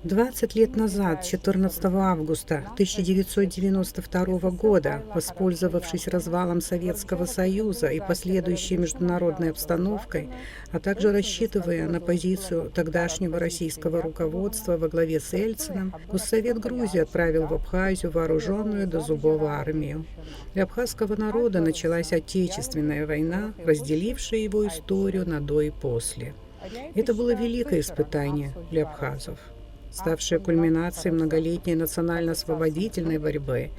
20 лет назад, 14 августа 1992 года, воспользовавшись развалом Советского Союза и последующей международной обстановкой, а также рассчитывая на позицию тогдашнего российского руководства во главе с Ельциным, Госсовет Грузии отправил в Абхазию вооруженную до зубов армию. Для абхазского народа началась Отечественная война, разделившая его историю на до и после. Это было великое испытание для абхазов, ставшее кульминацией многолетней национально-освободительной борьбы.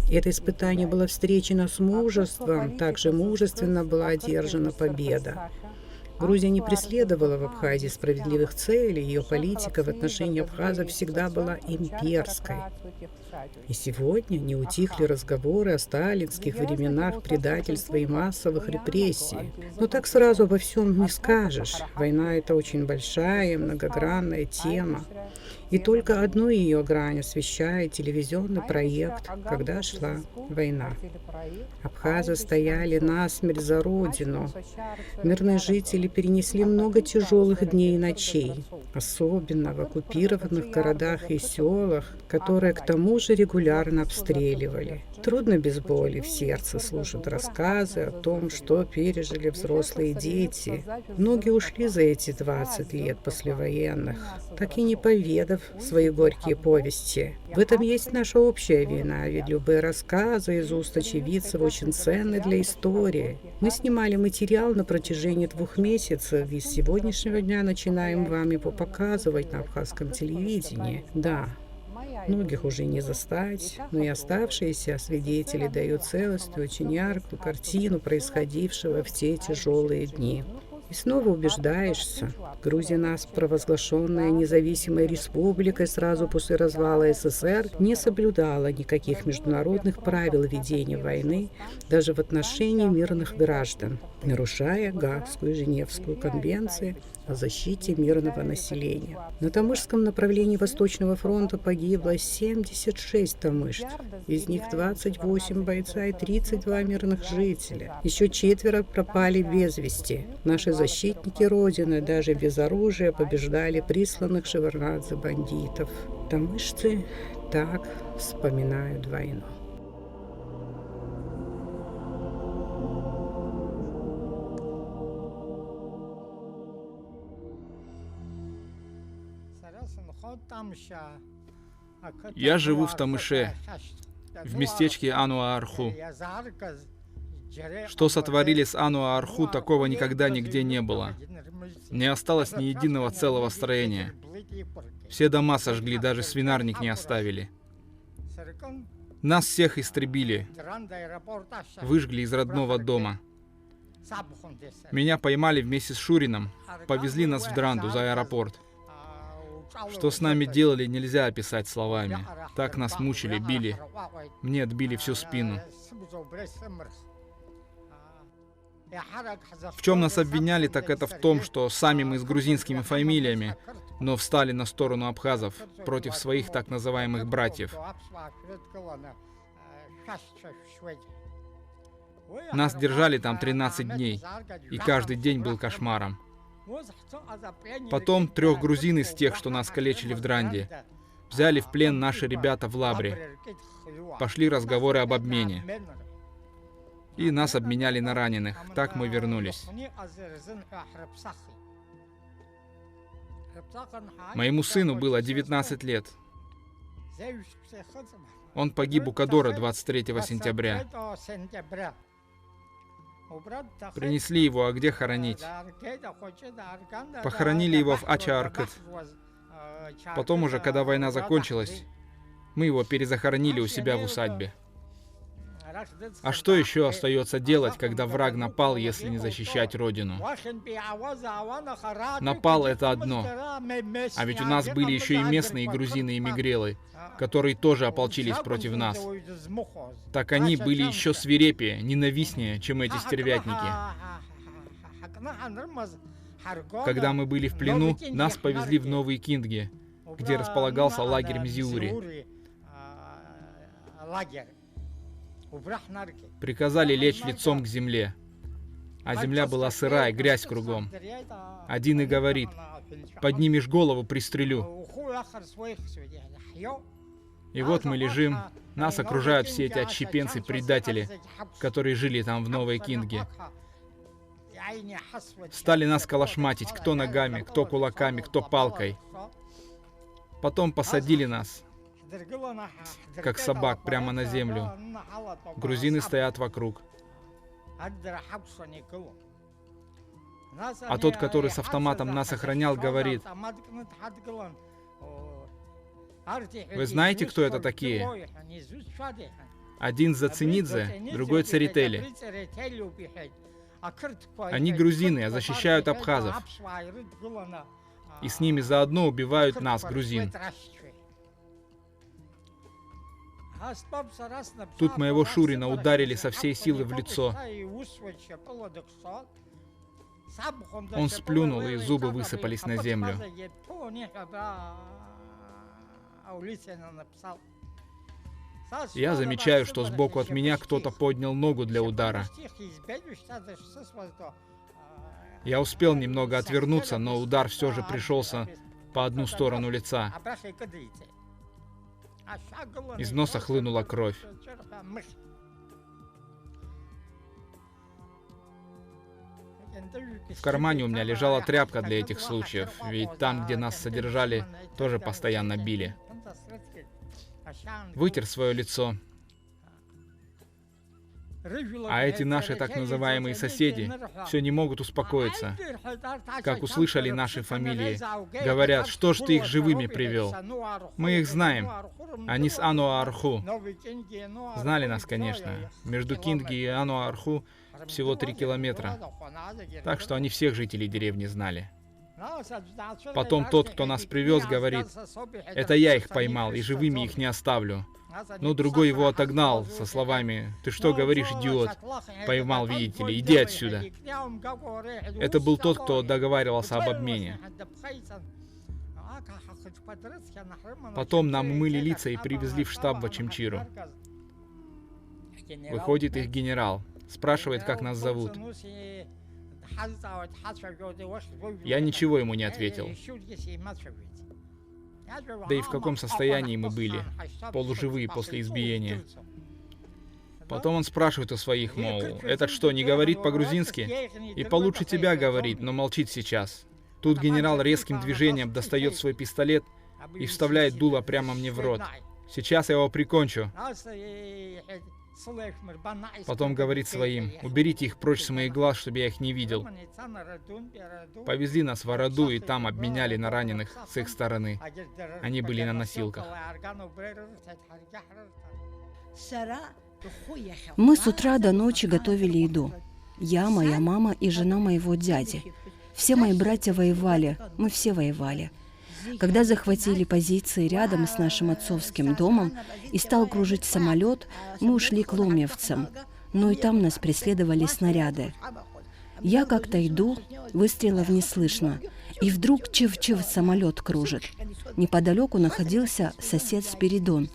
Это испытание было встречено с мужеством, также мужественно была одержана победа. Грузия не преследовала в Абхазии справедливых целей, ее политика в отношении абхазов всегда была имперской. И сегодня не утихли разговоры о сталинских временах предательства и массовых репрессий. Но так сразу обо всем не скажешь. Война — это очень большая, многогранная тема. И только одну ее грань освещает телевизионный проект «Когда шла война». Абхазы стояли насмерть за родину. Мирные жители перенесли много тяжелых дней и ночей, особенно в оккупированных городах и селах, которые к тому же регулярно обстреливали. Трудно без боли в сердце слушать рассказы о том, что пережили взрослые дети. Многие ушли за эти 20 лет послевоенных, так и не поведав свои горькие повести. В этом есть наша общая вина, ведь любые рассказы из уст очевидцев очень ценны для истории. Мы снимали материал на протяжении 2 месяцев, и с сегодняшнего дня начинаем вам его показывать на абхазском телевидении. Да, многих уже не застать, но и оставшиеся свидетели дают целостную, очень яркую картину происходившего в те тяжелые дни. И снова убеждаешься, Грузия, нас провозглашенная независимой республикой сразу после развала СССР, не соблюдала никаких международных правил ведения войны даже в отношении мирных граждан, нарушая Гаагскую и Женевскую конвенции о защите мирного населения. На Тамышском направлении Восточного фронта погибло 76 тамышцев, из них 28 бойца и 32 мирных жителя. Еще 4 пропали без вести. Наши защитники Родины даже без оружия побеждали присланных Шеварднадзе бандитов. Тамышцы так вспоминают войну. Я живу в Тамыше, в местечке Ануа-Арху. Что сотворили с Ануа-Арху, такого никогда нигде не было. Не осталось ни единого целого строения. Все дома сожгли, даже свинарник не оставили. Нас всех истребили, выжгли из родного дома. Меня поймали вместе с Шурином, повезли нас в Дранду за аэропорт. Что с нами делали, нельзя описать словами. Так нас мучили, били. Мне отбили всю спину. В чем нас обвиняли, так это в том, что сами мы с грузинскими фамилиями, но встали на сторону абхазов против своих так называемых братьев. Нас держали там 13 дней, и каждый день был кошмаром. Потом 3 грузин из тех, что нас калечили в Дранде, взяли в плен наши ребята в Лабре. Пошли разговоры об обмене. И нас обменяли на раненых. Так мы вернулись. Моему сыну было 19 лет. Он погиб у Кадора 23 сентября. Принесли его, а где хоронить? Похоронили его в Ача-Аркыт. Потом уже, когда война закончилась, мы его перезахоронили у себя в усадьбе. А что еще остается делать, когда враг напал, если не защищать родину? Напал — это одно. А ведь у нас были еще и местные грузины и мигрелы, которые тоже ополчились против нас. Так они были еще свирепее, ненавистнее, чем эти стервятники. Когда мы были в плену, нас повезли в Новые Киндги, где располагался лагерь Мзиури. Приказали лечь лицом к земле, а земля была сырая, грязь кругом. Один и говорит: Поднимешь голову, пристрелю. И вот мы лежим, нас окружают все эти отщепенцы-предатели, которые жили там в Новой Кинге. Стали нас калашматить, кто ногами, кто кулаками, кто палкой. Потом посадили нас, как собак, прямо на землю. Грузины стоят вокруг. А тот, который с автоматом нас охранял, говорит: «Вы знаете, кто это такие? Один Зацинидзе, другой Церетели. Они грузины, а защищают абхазов. И с ними заодно убивают нас, грузин». Тут моего Шурина ударили со всей силы в лицо. Он сплюнул, и зубы высыпались на землю. Я замечаю, что сбоку от меня кто-то поднял ногу для удара. Я успел немного отвернуться, но удар все же пришелся по одну сторону лица. Из носа хлынула кровь. В кармане у меня лежала тряпка для этих случаев, ведь там, где нас содержали, тоже постоянно били. Вытер свое лицо. А эти наши так называемые соседи все не могут успокоиться. Как услышали наши фамилии, говорят: «Что ж ты их живыми привел?» Мы их знаем. Они с Ануа-Арху. Знали нас, конечно. Между Кинги и Ануа-Арху всего 3 километра. Так что они всех жителей деревни знали. Потом тот, кто нас привез, говорит: «Это я их поймал, и живыми их не оставлю». Но другой его отогнал со словами: «Ты что говоришь, идиот? Поймал, видите ли, иди отсюда». Это был тот, кто договаривался об обмене. Потом нам умыли лица и привезли в штаб в Очимчиру. Выходит их генерал, спрашивает, как нас зовут. Я ничего ему не ответил. Да и в каком состоянии мы были, полуживые после избиения. Потом он спрашивает у своих, мол, этот что, не говорит по-грузински? И получше тебя говорит, но молчит сейчас. Тут генерал резким движением достает свой пистолет и вставляет дуло прямо мне в рот. Сейчас я его прикончу. Потом говорит своим: «Уберите их прочь с моих глаз, чтобы я их не видел». Повезли нас в Араду и там обменяли на раненых с их стороны. Они были на носилках. Мы с утра до ночи готовили еду. Я, моя мама и жена моего дяди. Все мои братья воевали, мы все воевали. Когда захватили позиции рядом с нашим отцовским домом и стал кружить самолет, мы ушли к ломевцам, но и там нас преследовали снаряды. Я как-то иду, выстрелов не слышно, и вдруг чив-чив самолет кружит. Неподалеку находился сосед Спиридон.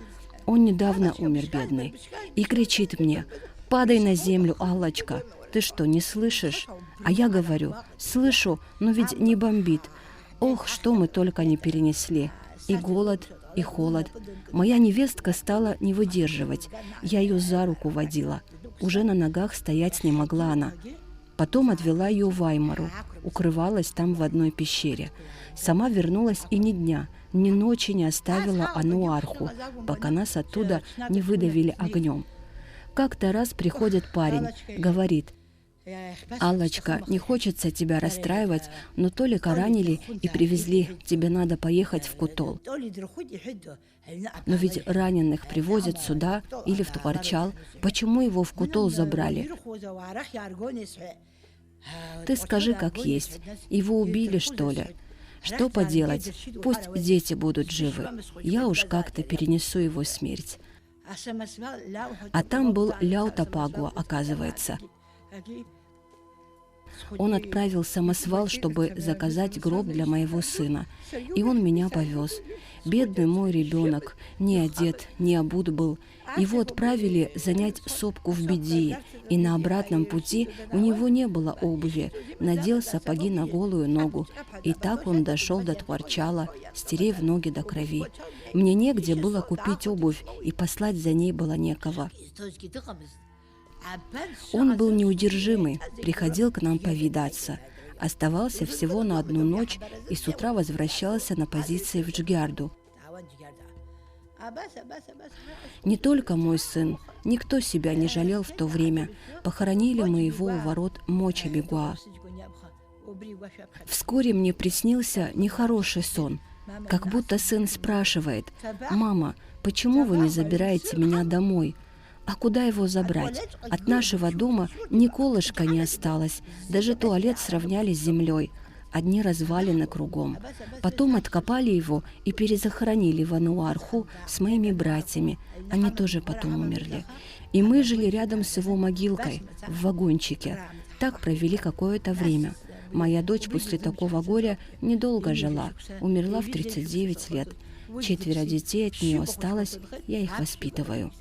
Он недавно умер, бедный, и кричит мне: «Падай на землю, Аллочка! Ты что, не слышишь?» А я говорю: «Слышу, но ведь не бомбит». Ох, что мы только не перенесли. И голод, и холод. Моя невестка стала не выдерживать. Я ее за руку водила. Уже на ногах стоять не могла она. Потом отвела ее в Аймару. Укрывалась там в одной пещере. Сама вернулась и ни дня, ни ночи не оставила Ануа-Арху, пока нас оттуда не выдавили огнем. Как-то раз приходит парень, говорит: «Аллочка, не хочется тебя расстраивать, но Толика ранили и привезли, тебе надо поехать в Кутол». Но ведь раненых привозят сюда или в Туарчал. Почему его в Кутол забрали? Ты скажи, как есть. Его убили, что ли? Что поделать? Пусть дети будут живы. Я уж как-то перенесу его смерть. А там был Ляутапагуа, оказывается. Он отправил самосвал, чтобы заказать гроб для моего сына. И он меня повез. Бедный мой ребенок, не одет, не обут был. Его отправили занять сопку в Бедии, и на обратном пути у него не было обуви, надел сапоги на голую ногу. И так он дошел до Тхварчала, стерев ноги до крови. Мне негде было купить обувь, и послать за ней было некого. Он был неудержимый, приходил к нам повидаться. Оставался всего на одну ночь и с утра возвращался на позиции в Джгярду. Не только мой сын, никто себя не жалел в то время. Похоронили мы его у ворот Моча-Бегуа. Вскоре мне приснился нехороший сон. Как будто сын спрашивает: «Мама, почему вы не забираете меня домой?» А куда его забрать? От нашего дома ни колышка не осталось, даже туалет сравняли с землей. Одни развалины кругом. Потом откопали его и перезахоронили в Ануарху с моими братьями. Они тоже потом умерли. И мы жили рядом с его могилкой, в вагончике. Так провели какое-то время. Моя дочь после такого горя недолго жила, умерла в 39 лет. 4 детей от нее осталось, я их воспитываю.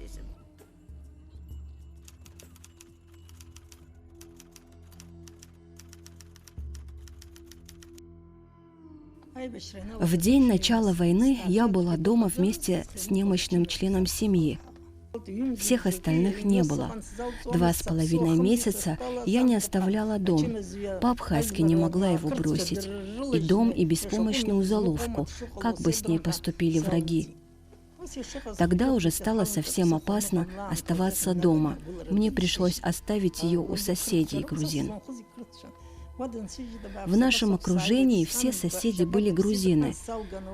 В день начала войны я была дома вместе с немощным членом семьи. Всех остальных не было. 2,5 месяца я не оставляла дом. По-абхазски не могла его бросить. И дом, и беспомощную заловку, как бы с ней поступили враги. Тогда уже стало совсем опасно оставаться дома. Мне пришлось оставить ее у соседей грузин. В нашем окружении все соседи были грузины.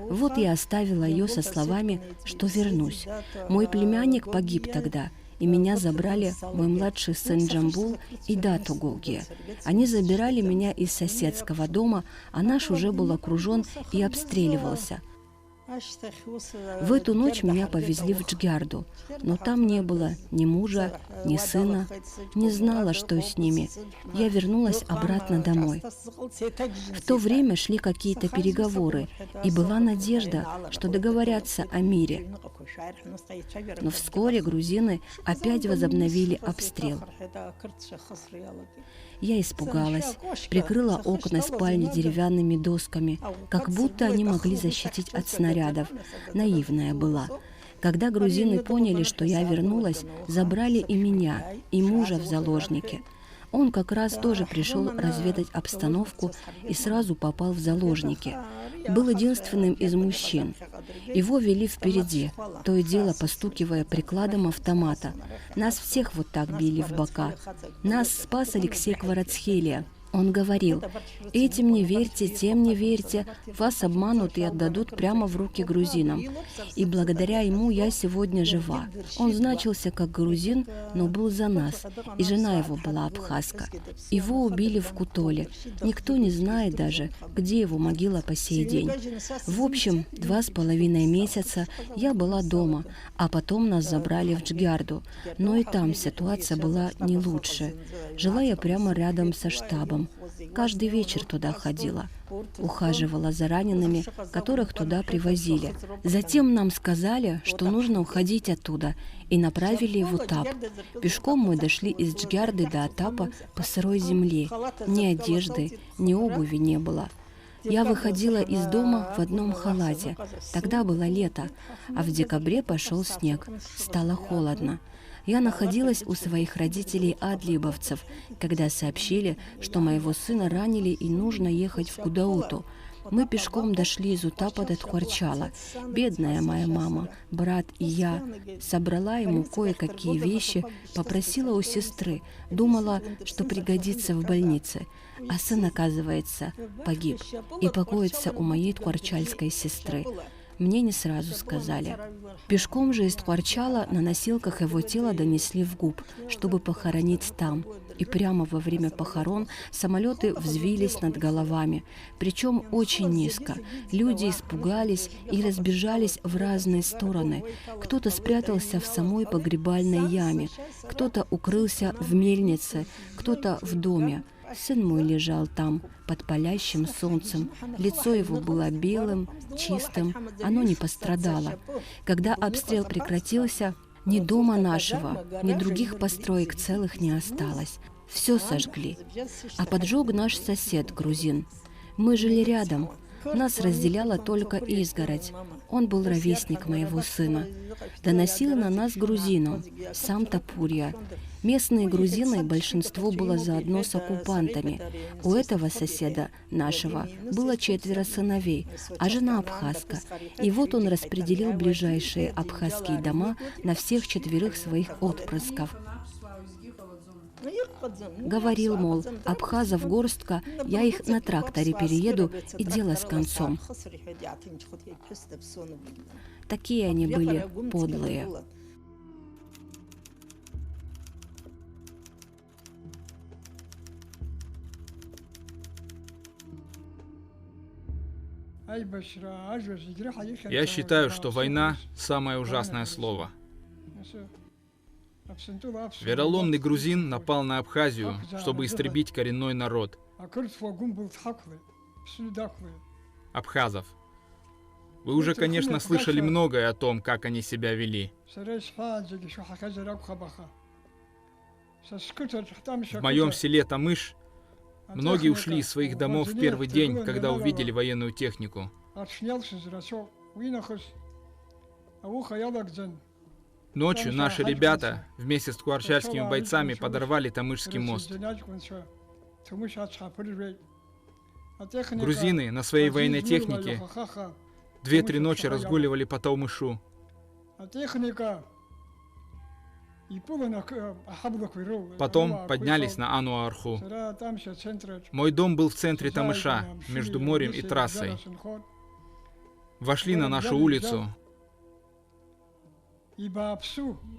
Вот я оставила ее со словами, что вернусь. Мой племянник погиб тогда, и меня забрали мой младший сын Джамбул и Дату Голге. Они забирали меня из соседского дома, а наш уже был окружен и обстреливался. В эту ночь меня повезли в Джгярду, но там не было ни мужа, ни сына. Не знала, что с ними. Я вернулась обратно домой. В то время шли какие-то переговоры, и была надежда, что договорятся о мире. Но вскоре грузины опять возобновили обстрел. Я испугалась, прикрыла окна спальни деревянными досками, как будто они могли защитить от снарядов. Наивная была. Когда грузины поняли, что я вернулась, забрали и меня, и мужа в заложники. Он как раз тоже пришел разведать обстановку и сразу попал в заложники. Был единственным из мужчин. Его вели впереди, то и дело постукивая прикладом автомата. Нас всех вот так били в бока. Нас спас Алексей Кварацхелия. Он говорил: «Этим не верьте, тем не верьте, вас обманут и отдадут прямо в руки грузинам». И благодаря ему я сегодня жива. Он значился как грузин, но был за нас, и жена его была абхазка. Его убили в Кутоле. Никто не знает даже, где его могила по сей день. В общем, 2,5 месяца я была дома, а потом нас забрали в Джгярду. Но и там ситуация была не лучше. Жила я прямо рядом со штабом. Каждый вечер туда ходила. Ухаживала за ранеными, которых туда привозили. Затем нам сказали, что нужно уходить оттуда, и направили в Утап. Пешком мы дошли из Джгярды до Утапа по сырой земле. Ни одежды, ни обуви не было. Я выходила из дома в одном халате. Тогда было лето, а в декабре пошел снег. Стало холодно. Я находилась у своих родителей-адлибовцев, когда сообщили, что моего сына ранили и нужно ехать в Кудауту. Мы пешком дошли из Утапа до Тхварчала. Бедная моя мама, брат и я. Собрала ему кое-какие вещи, попросила у сестры. Думала, что пригодится в больнице. А сын, оказывается, погиб и покоится у моей тхварчальской сестры. Мне не сразу сказали. Пешком же из Тхварчала на носилках его тело донесли в Губ, чтобы похоронить там. И прямо во время похорон самолеты взвились над головами, причем очень низко. Люди испугались и разбежались в разные стороны. Кто-то спрятался в самой погребальной яме, кто-то укрылся в мельнице, кто-то в доме. Сын мой лежал там, под палящим солнцем. Лицо его было белым, чистым, оно не пострадало. Когда обстрел прекратился, ни дома нашего, ни других построек целых не осталось. Все сожгли. А поджег наш сосед, грузин. Мы жили рядом. Нас разделяла только изгородь. Он был ровесник моего сына. Доносил на нас грузинам, сам Тапурья. Местные грузины, большинство было заодно с оккупантами. У этого соседа нашего было 4 сыновей, а жена абхазка. И вот он распределил ближайшие абхазские дома на всех 4 своих отпрысков. Говорил, мол, абхазов горстка, я их на тракторе перееду, и дело с концом. Такие они были подлые. Я считаю, что война – самое ужасное слово. Вероломный грузин напал на Абхазию, чтобы истребить коренной народ – абхазов. Вы уже, конечно, слышали многое о том, как они себя вели. В моем селе Тамыш многие ушли из своих домов в первый день, когда увидели военную технику. Ночью наши ребята вместе с куарчальскими бойцами подорвали Тамышский мост. Грузины на своей военной технике 2-3 ночи разгуливали по Таумышу. Потом поднялись на Ану-Арху. Мой дом был в центре Тамыша, между морем и трассой. Вошли на нашу улицу,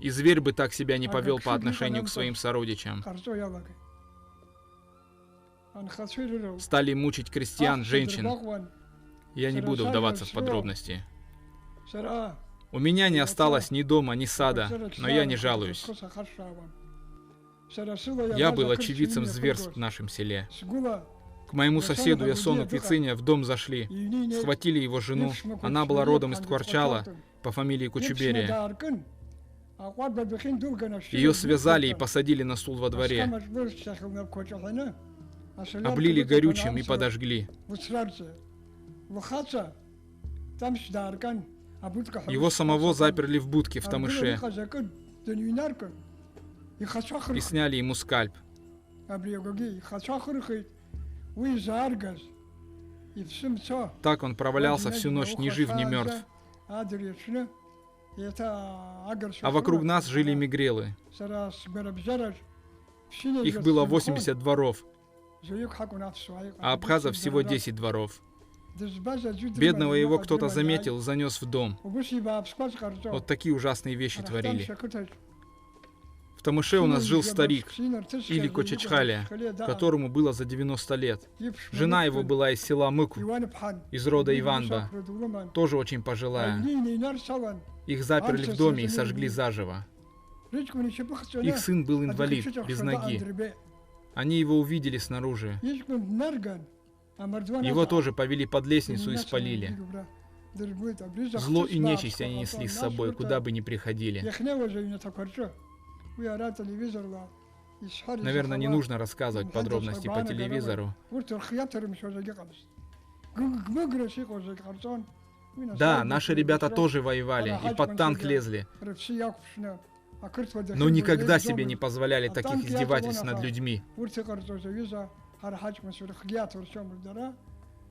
и зверь бы так себя не повел по отношению к своим сородичам. Стали мучить крестьян, женщин. Я не буду вдаваться в подробности. У меня не осталось ни дома, ни сада, но я не жалуюсь. Я был очевидцем зверств в нашем селе. К моему соседу Ясону Квициня в дом зашли, схватили его жену. Она была родом из Ткварчала по фамилии Кучуберия. Ее связали и посадили на стул во дворе. Облили горючим и подожгли. Его самого заперли в будке в Тамыше и сняли ему скальп. Так он провалялся всю ночь ни жив, ни мертв. А вокруг нас жили мигрелы. Их было 80 дворов, а абхазов всего 10 дворов. Бедного его кто-то заметил, занес в дом. Вот такие ужасные вещи творили. В Тамыше у нас жил старик, или Кочачхаля, которому было за 90 лет. Жена его была из села Мыку, из рода Иванба, тоже очень пожилая. Их заперли в доме и сожгли заживо. Их сын был инвалид, без ноги. Они его увидели снаружи. Его тоже повели под лестницу и спалили. Зло и нечисть они несли с собой, куда бы ни приходили. Наверное, не нужно рассказывать подробности по телевизору. Да, наши ребята тоже воевали и под танк лезли, но никогда себе не позволяли таких издевательств над людьми.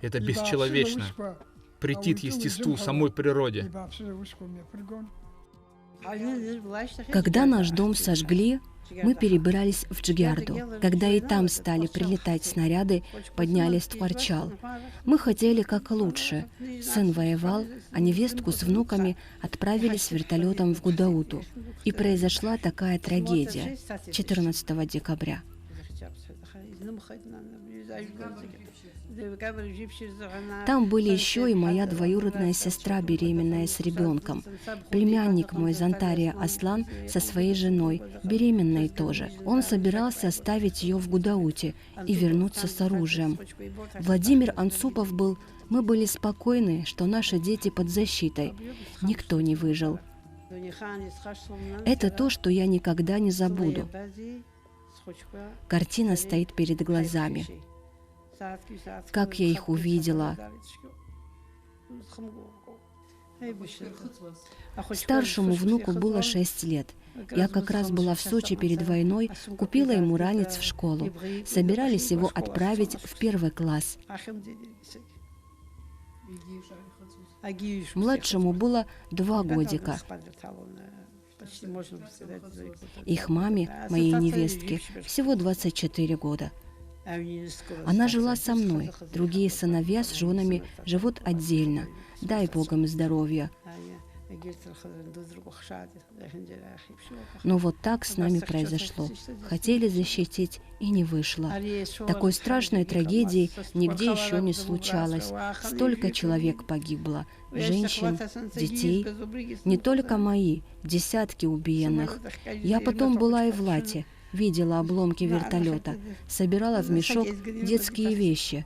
Это бесчеловечно, претит естеству, самой природе. Когда наш дом сожгли, мы перебрались в Джигярду. Когда и там стали прилетать снаряды, поднялись в Ткварчал. Мы хотели как лучше. Сын воевал, а невестку с внуками отправили с вертолетом в Гудауту. И произошла такая трагедия 14 декабря. Там были еще и моя двоюродная сестра, беременная с ребенком. Племянник мой Зантария Аслан со своей женой, беременной тоже. Он собирался оставить ее в Гудауте и вернуться с оружием. Владимир Анцупов был. Мы были спокойны, что наши дети под защитой. Никто не выжил. Это то, что я никогда не забуду. Картина стоит перед глазами. Как я их увидела. Старшему внуку было 6 лет. Я как раз была в Сочи перед войной, купила ему ранец в школу. Собирались его отправить в 1 класс. Младшему было 2 годика. Их маме, моей невестке, всего 24 года. Она жила со мной. Другие сыновья с женами живут отдельно. Дай Бог им здоровья. Но вот так с нами произошло. Хотели защитить, и не вышло. Такой страшной трагедии нигде еще не случалось. Столько человек погибло. Женщин, детей. Не только мои, десятки убиенных. Я потом была и в Лате. Видела обломки вертолета. Собирала в мешок детские вещи.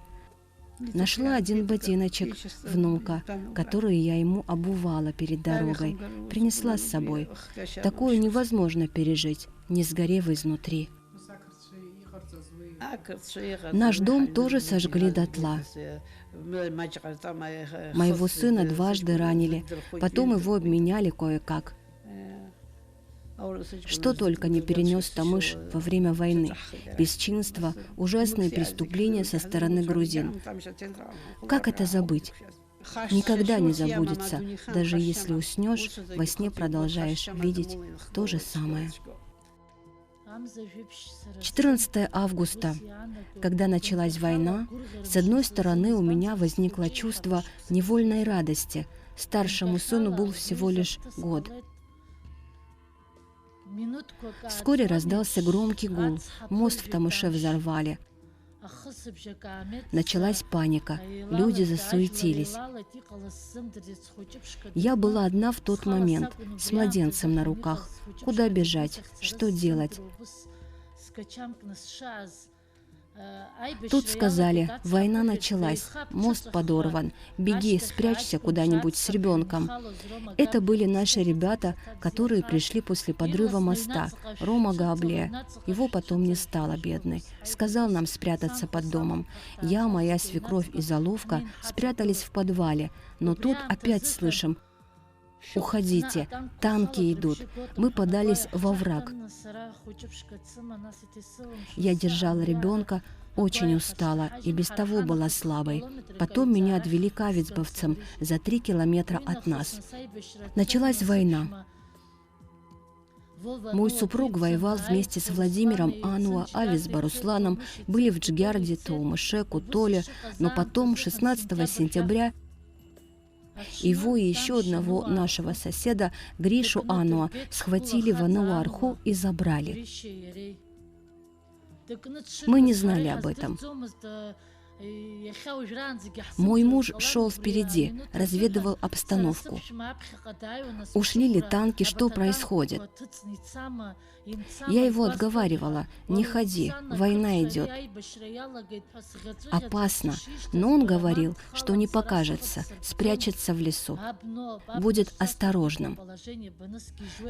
Нашла один ботиночек внука, который я ему обувала перед дорогой. Принесла с собой. Такое невозможно пережить, не сгорев изнутри. Наш дом тоже сожгли дотла. Моего сына дважды ранили, потом его обменяли кое-как. Что только не перенес Тамыш во время войны. Бесчинство, ужасные преступления со стороны грузин. Как это забыть? Никогда не забудется. Даже если уснешь, во сне продолжаешь видеть то же самое. 14 августа, когда началась война, с одной стороны у меня возникло чувство невольной радости. Старшему сыну был всего лишь год. Вскоре раздался громкий гул. Мост в Тамыше взорвали. Началась паника. Люди засуетились. Я была одна в тот момент, с младенцем на руках. Куда бежать? Что делать? Тут сказали, война началась, мост подорван, беги, спрячься куда-нибудь с ребенком. Это были наши ребята, которые пришли после подрыва моста, Рома Габлия. Его потом не стало, бедный. Сказал нам спрятаться под домом. Я, моя свекровь и Заловка спрятались в подвале, но тут опять слышим: «Уходите, танки идут». Мы подались во враг. Я держала ребенка, очень устала и без того была слабой. Потом меня отвели к авицбовцам за 3 километра от нас. Началась война. Мой супруг воевал вместе с Владимиром Ануа, Авицба Русланом, были в Джгярде, Таумыше, Кутоле, но потом, 16 сентября, его и еще одного нашего соседа, Гришу Ануа, схватили в Ануарху и забрали. Мы не знали об этом. Мой муж шел впереди, разведывал обстановку. Ушли ли танки, что происходит? Я его отговаривала: не ходи, война идет. Опасно, но он говорил, что не покажется, спрячется в лесу, будет осторожным.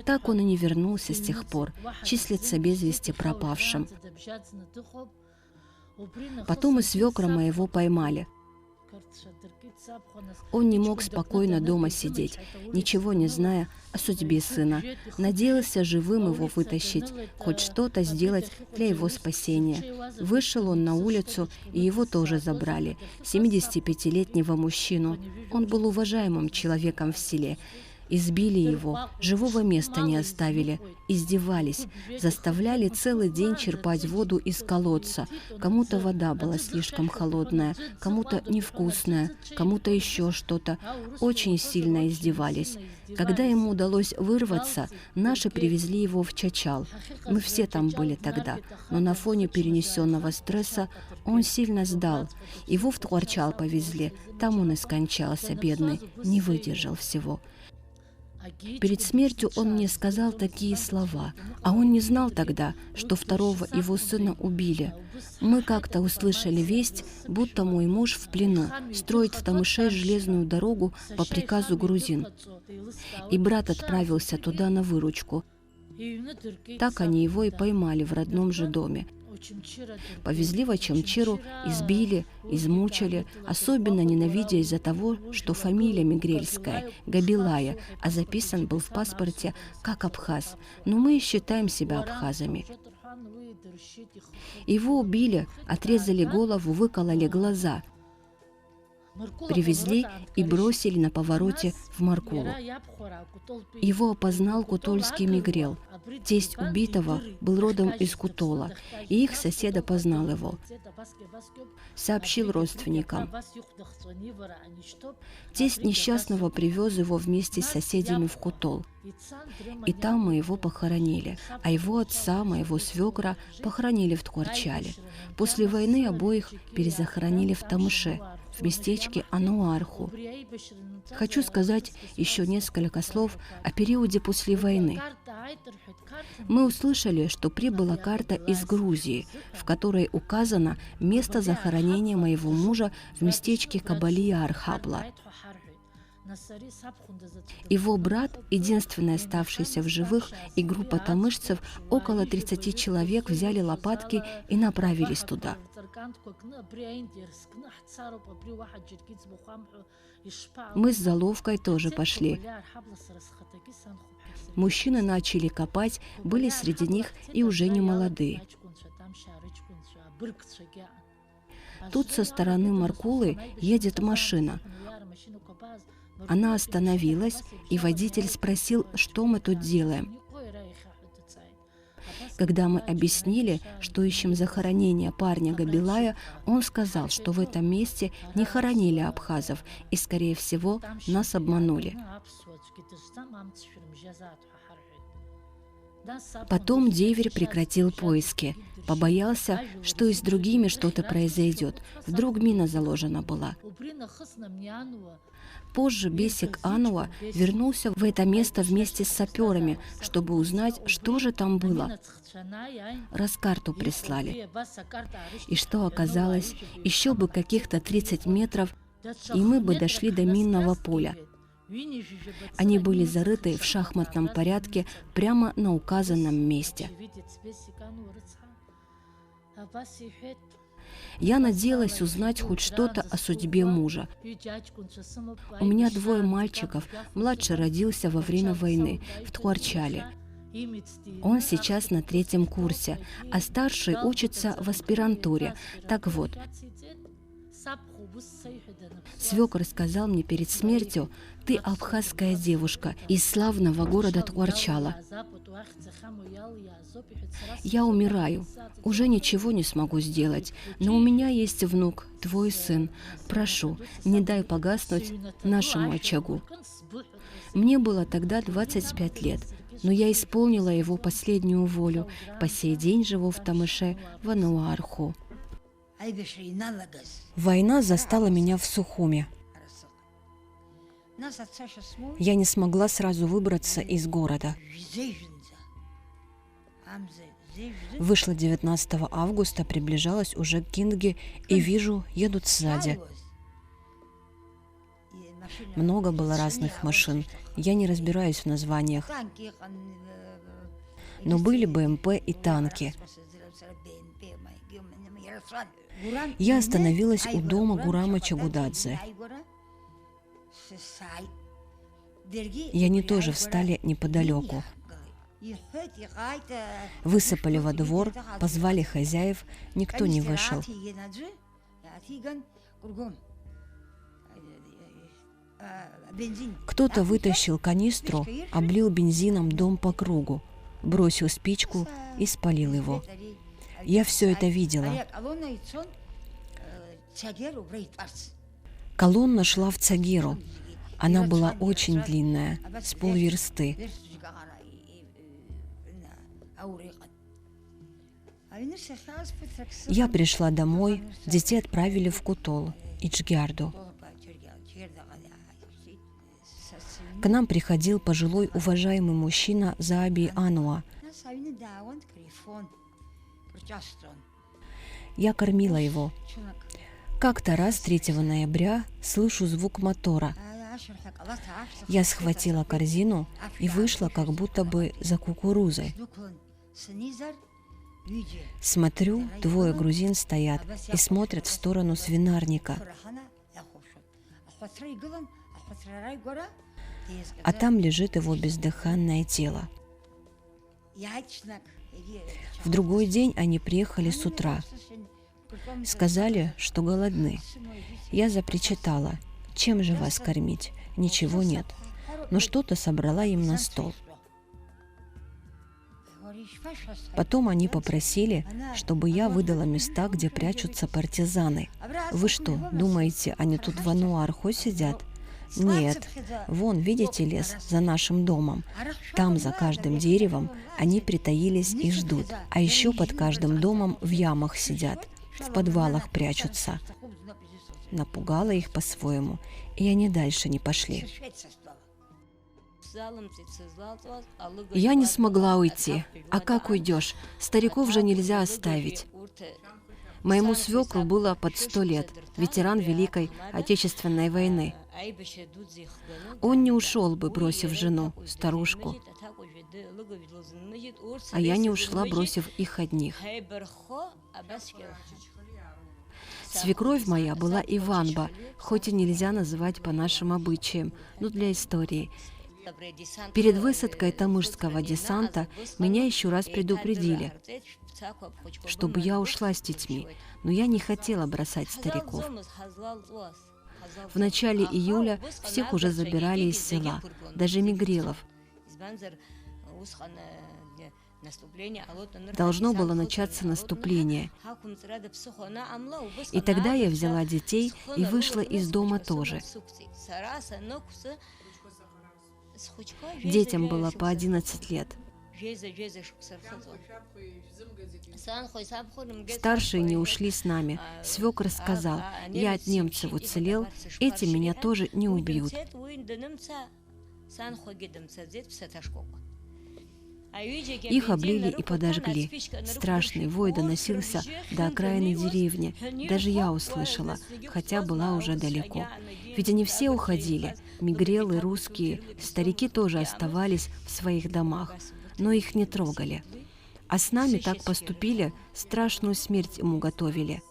Так он и не вернулся с тех пор, числится без вести пропавшим. Потом и свекра моего поймали. Он не мог спокойно дома сидеть, ничего не зная о судьбе сына. Надеялся живым его вытащить, хоть что-то сделать для его спасения. Вышел он на улицу, и его тоже забрали, 75-летнего мужчину. Он был уважаемым человеком в селе. Избили его, живого места не оставили, издевались, заставляли целый день черпать воду из колодца. Кому-то вода была слишком холодная, кому-то невкусная, кому-то еще что-то. Очень сильно издевались. Когда ему удалось вырваться, наши привезли его в Чачал. Мы все там были тогда, но на фоне перенесенного стресса он сильно сдал. Его в Тхуарчал повезли, там он и скончался, бедный, не выдержал всего. Перед смертью он мне сказал такие слова, а он не знал тогда, что второго его сына убили. Мы как-то услышали весть, будто мой муж в плену, строит в Тамыше железную дорогу по приказу грузин. И брат отправился туда на выручку. Так они его и поймали в родном же доме. Повезли в Очамчиру, избили, измучили, особенно ненавидя из-за того, что фамилия мигрельская, Габилая, а записан был в паспорте как абхаз. Но мы считаем себя абхазами. Его убили, отрезали голову, выкололи глаза. Привезли и бросили на повороте в Маркулу. Его опознал кутольский мигрел. Тесть убитого был родом из Кутола, и их сосед опознал его. Сообщил родственникам. Тесть несчастного привез его вместе с соседями в Кутол. И там мы его похоронили, а его отца, моего свекра, похоронили в Тхуарчале. После войны обоих перезахоронили в Тамыше, в местечке Ануарху. Хочу сказать еще несколько слов о периоде после войны. Мы услышали, что прибыла карта из Грузии, в которой указано место захоронения моего мужа в местечке Кабалия-Архабла. Его брат, единственный оставшийся в живых, и группа тамышцев, около 30 человек, взяли лопатки и направились туда. Мы с Заловкой тоже пошли. Мужчины начали копать, были среди них и уже не молодые. Тут со стороны Маркулы едет машина. Она остановилась, и водитель спросил, что мы тут делаем. Когда мы объяснили, что ищем захоронение парня Габилая, он сказал, что в этом месте не хоронили абхазов, и, скорее всего, нас обманули. Потом деверь прекратил поиски. Побоялся, что и с другими что-то произойдет. Вдруг мина заложена была. Позже Бесик Ануа вернулся в это место вместе с саперами, чтобы узнать, что же там было. Раз карту прислали. И что оказалось? Еще бы каких-то 30 метров, и мы бы дошли до минного поля. Они были зарыты в шахматном порядке прямо на указанном месте. Я надеялась узнать хоть что-то о судьбе мужа. У меня 2 мальчиков, младший родился во время войны в Тхуарчале. Он сейчас на 3-м курсе, а старший учится в аспирантуре. Так вот, свекр сказал мне перед смертью: «Ты абхазская девушка из славного города Тхуарчала. Я умираю, уже ничего не смогу сделать, но у меня есть внук, твой сын. Прошу, не дай погаснуть нашему очагу». Мне было тогда 25 лет, но я исполнила его последнюю волю. По сей день живу в Тамыше, в Ануарху. Война застала меня в Сухуме. Я не смогла сразу выбраться из города. Вышла 19 августа, приближалась уже к Кинге и вижу, едут сзади. Много было разных машин. Я не разбираюсь в названиях. Но были БМП и танки. Я остановилась у дома Гурама Чагудадзе. И они тоже встали неподалеку. Высыпали во двор, позвали хозяев, никто не вышел. Кто-то вытащил канистру, облил бензином дом по кругу, бросил спичку и спалил его. Я все это видела. Колонна шла в Цагиру. Она была очень длинная, с полверсты. Я пришла домой, детей отправили в Кутол и Чгярду. К нам приходил пожилой уважаемый мужчина Зааби Ануа. Я кормила его. Как-то раз 3 ноября слышу звук мотора. Я схватила корзину и вышла как будто бы за кукурузой. Смотрю, 2 грузин стоят и смотрят в сторону свинарника. А там лежит его бездыханное тело. В другой день они приехали с утра. Сказали, что голодны. Я запричитала: чем же вас кормить? Ничего нет. Но что-то собрала им на стол. Потом они попросили, чтобы я выдала места, где прячутся партизаны. Вы что, думаете, они тут в Ануархо сидят? Нет. Вон, видите лес за нашим домом? Там за каждым деревом они притаились и ждут. А еще под каждым домом в ямах сидят, в подвалах прячутся. Напугала их по-своему, и они дальше не пошли. Я не смогла уйти. А как уйдешь? Стариков же нельзя оставить. Моему свекру было под 100 лет, ветеран Великой Отечественной войны. Он не ушел бы, бросив жену, старушку. А я не ушла, бросив их одних. Свекровь моя была Иванба, хоть и нельзя называть по нашим обычаям, но для истории. Перед высадкой тамышского десанта меня еще раз предупредили, чтобы я ушла с детьми, но я не хотела бросать стариков. В начале июля всех уже забирали из села, даже мигрелов. Должно было начаться наступление. И тогда я взяла детей и вышла из дома тоже. Детям было по 11 лет. Старшие не ушли с нами. Свекр сказал: я от немцев уцелел, эти меня тоже не убьют. Их облили и подожгли. Страшный вой доносился до окраины деревни. Даже я услышала, хотя была уже далеко. Ведь они все уходили. Мигрелы, русские, старики тоже оставались в своих домах. Но их не трогали. А с нами так поступили, страшную смерть ему готовили.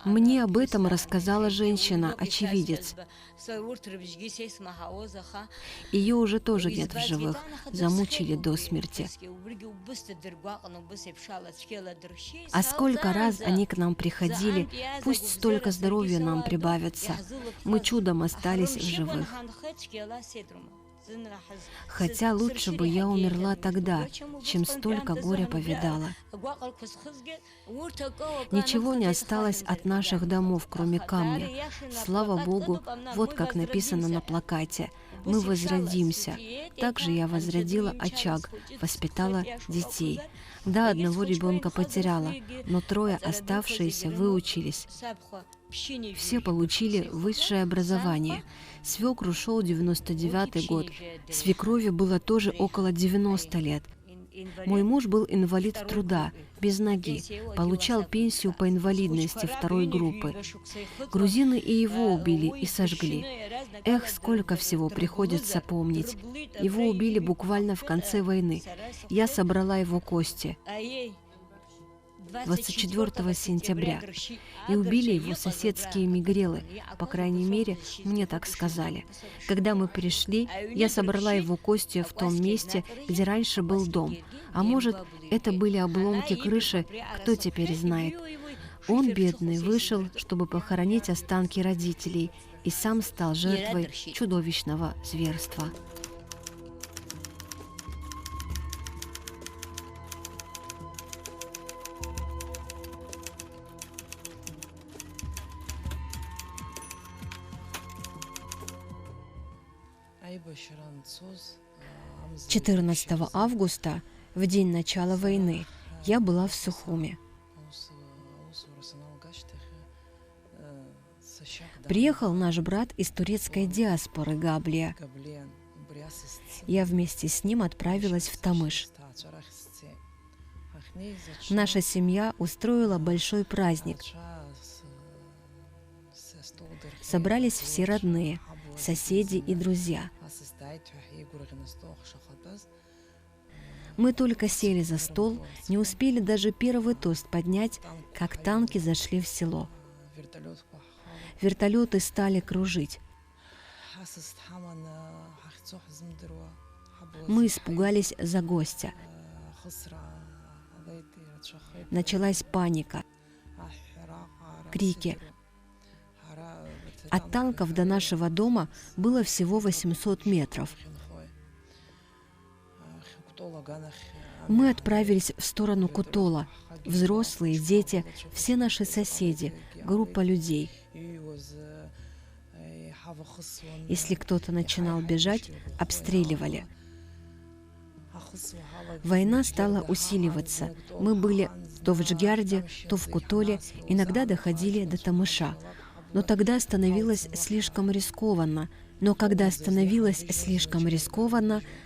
Мне об этом рассказала женщина, очевидец. Ее уже тоже нет в живых, замучили до смерти. А сколько раз они к нам приходили, пусть столько здоровья нам прибавится. Мы чудом остались в живых. Хотя лучше бы я умерла тогда, чем столько горя повидала. Ничего не осталось от наших домов, кроме камня. Слава Богу, вот как написано на плакате: мы возродимся. Также я возродила очаг, воспитала детей. Да, одного ребенка потеряла, но 3 оставшиеся выучились. Все получили высшее образование. Свекр ушел 99-й год. Свекрови было тоже около 90 лет. Мой муж был инвалид труда, без ноги, получал пенсию по инвалидности 2-й группы. Грузины и его убили и сожгли. Эх, сколько всего приходится помнить. Его убили буквально в конце войны. Я собрала его кости 24 сентября. И убили его соседские мигрелы, по крайней мере, мне так сказали. Когда мы пришли, я собрала его кости в том месте, где раньше был дом. А может, это были обломки крыши, кто теперь знает. Он, бедный, вышел, чтобы похоронить останки родителей, и сам стал жертвой чудовищного зверства. С 14 августа, в день начала войны, я была в Сухуми. Приехал наш брат из турецкой диаспоры Габлия. Я вместе с ним отправилась в Тамыш. Наша семья устроила большой праздник. Собрались все родные, соседи и друзья. Мы только сели за стол, не успели даже первый тост поднять, как танки зашли в село. Вертолеты стали кружить. Мы испугались за гостя. Началась паника, крики. От танков до нашего дома было всего 800 метров. Мы отправились в сторону Кутола. Взрослые, дети, все наши соседи, группа людей. Если кто-то начинал бежать, обстреливали. Война стала усиливаться. Мы были то в Джгярде, то в Кутоле, иногда доходили до Тамыша. Но тогда становилось слишком рискованно. Когда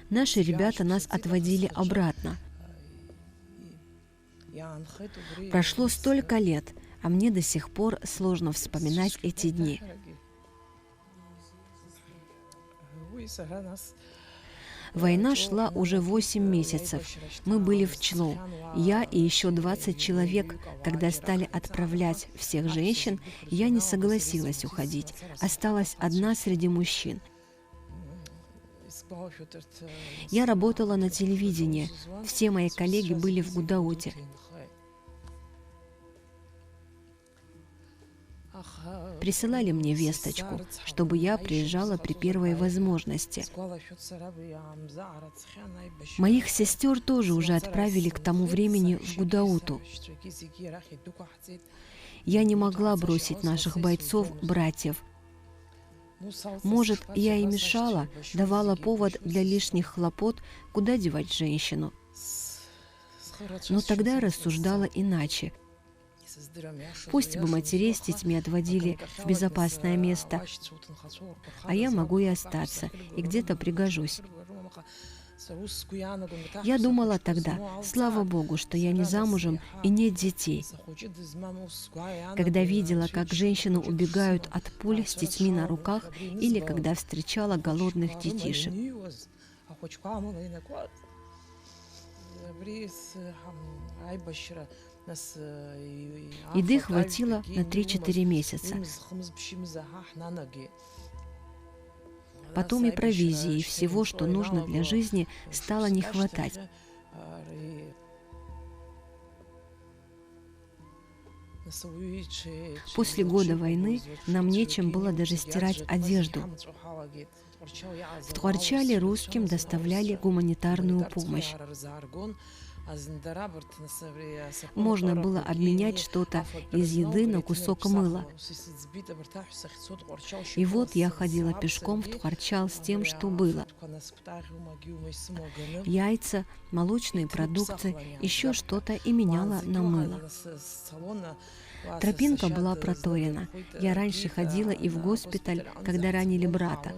наши ребята нас отводили обратно. Прошло столько лет, а мне до сих пор сложно вспоминать эти дни. Война шла уже 8 месяцев. Мы были в Члоу. Я и еще 20 человек. Когда стали отправлять всех женщин, я не согласилась уходить. Осталась одна среди мужчин. Я работала на телевидении. Все мои коллеги были в Гудауте. Присылали мне весточку, чтобы я приезжала при первой возможности. Моих сестер тоже уже отправили к тому времени в Гудауту. Я не могла бросить наших бойцов, братьев. Может, я и мешала, давала повод для лишних хлопот, куда девать женщину. Но тогда рассуждала иначе. Пусть бы матерей с детьми отводили в безопасное место, а я могу и остаться, и где-то пригожусь. Я думала тогда, слава Богу, что я не замужем и нет детей. Когда видела, как женщины убегают от пуль с детьми на руках, или когда встречала голодных детишек. Еды хватило на 3-4 месяца. Потом и провизии, и всего, что нужно для жизни, стало не хватать. После года войны нам нечем было даже стирать одежду. В Тхуарчале русским доставляли гуманитарную помощь. Можно было обменять что-то из еды на кусок мыла. И вот я ходила пешком в Тхуарчал с тем, что было. Яйца, молочные продукты, еще что-то и меняла на мыло. Тропинка была проторена. Я раньше ходила и в госпиталь, когда ранили брата.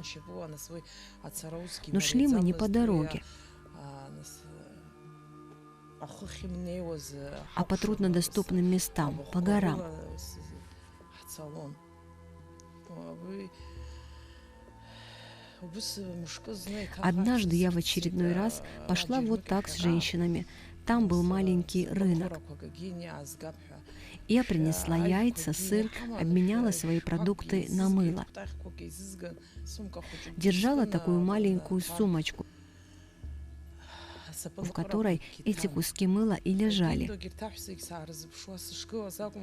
Но шли мы не по дороге, а по труднодоступным местам, по горам. Однажды я в очередной раз пошла вот так с женщинами. Там был маленький рынок. Я принесла яйца, сыр, обменяла свои продукты на мыло. Держала такую маленькую сумочку. в которой эти куски мыла и лежали.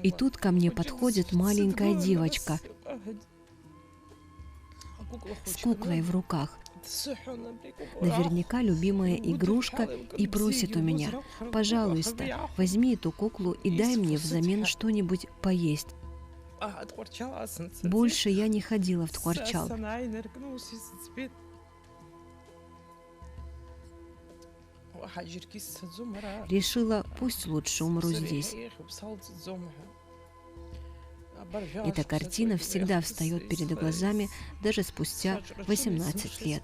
И тут ко мне подходит маленькая девочка с куклой в руках. Наверняка любимая игрушка, и просит у меня: пожалуйста, возьми эту куклу и дай мне взамен что-нибудь поесть. Больше я не ходила в Тхуарчал. Решила, пусть лучше умру здесь. Эта картина всегда встает перед глазами даже спустя 18 лет.